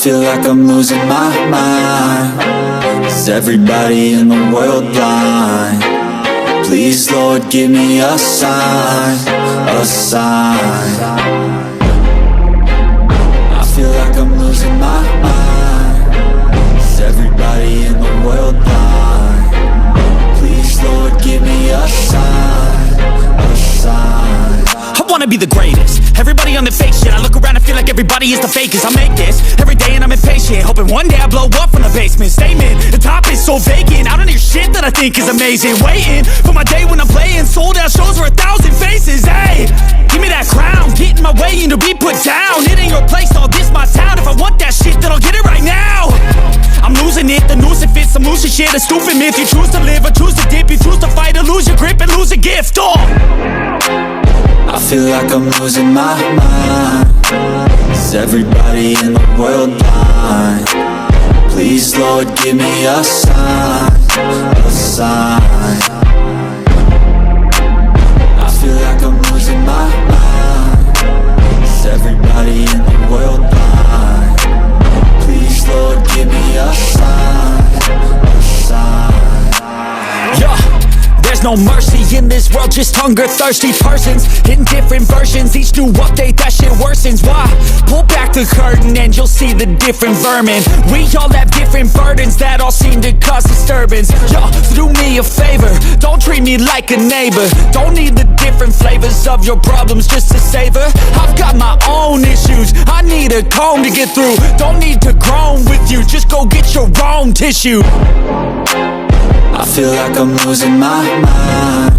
feel like I'm losing my mind. Is everybody in the world blind? Please, Lord, give me a sign, a sign. I feel like I'm losing my mind. Is everybody in the world blind? Please, Lord, give me a sign, a sign. I wanna be the greatest. Everybody on the fake shit. I look around and feel like everybody is the fakest. I make this every day and I'm impatient, hoping one day I blow up from the basement. Statement, the top is so vacant. I don't hear shit that I think is amazing. Waiting for my day when I'm playing sold out shows for 1,000 faces. Hey, give me that crown, get in my way and to be put down. It ain't your place, all this my town. If I want that shit, then I'll get it right now. I'm losing it, the noose it fits, some losing shit. A stupid myth, you choose to live or choose to dip. You choose to fight or lose your grip and lose a gift. I feel like I'm losing my mind. Is everybody in the world blind? Please, Lord, give me a sign, a sign. I feel like I'm losing my mind. Is everybody in the world blind? Please, Lord, give me a sign, a sign. Yeah. There's no mercy in this world, just hunger-thirsty persons in different versions. Each new update, that shit worsens. Why? Pull back the curtain and you'll see the different vermin. We all have different burdens that all seem to cause disturbance. Yo, do me a favor, don't treat me like a neighbor. Don't need the different flavors of your problems just to savor. I've got my own issues, I need a comb to get through. Don't need to groan with you, just go get your own tissue. I feel like I'm losing my mind.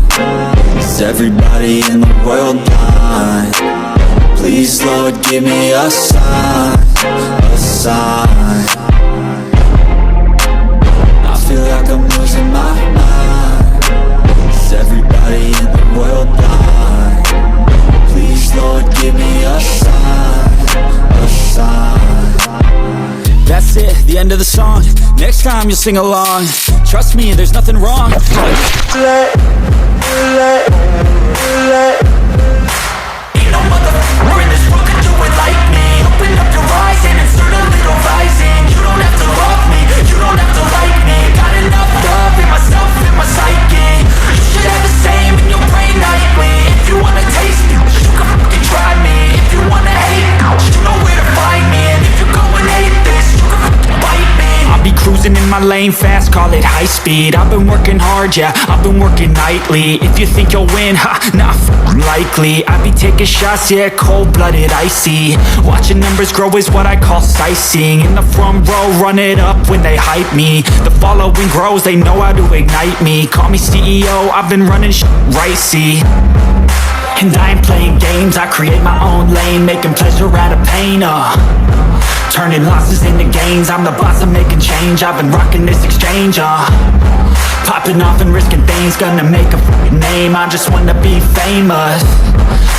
Is everybody in the world blind? Please, Lord, give me a sign, a sign. I feel like I'm losing my mind. Is everybody in the world blind? Please, Lord, give me a sign, a sign. That's it, the end of the song. Next time you'll sing along. Trust me, there's nothing wrong. Ain't no motherfucker in this world can do it like me. Open up your eyes and insert a little rising. You don't have to love me, you don't have to like me. Got enough love in myself, in my psyche. You should have the same in your brain nightly. If you wanna taste me, you can fucking try me. If you wanna hate me, you know where to find me. And if you're going hate this, you can fucking bite me. I'll be cruising in my lane fast, call it high speed. I've been working hard, yeah, I've been working nightly. If you think you'll win, ha, not likely. I be taking shots, yeah, cold-blooded, icy. Watching numbers grow is what I call sightseeing. In the front row, run it up when they hype me. The following grows, they know how to ignite me. Call me CEO, I've been running right, see. And I ain't playing games, I create my own lane, making pleasure out of pain, turning losses into gains, I'm the boss, I'm making change. I've been rocking this exchange, popping off and risking things, gonna make a fucking name. I just wanna be famous,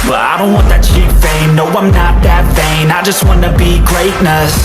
but I don't want that cheap fame. No, I'm not that vain, I just wanna be greatness.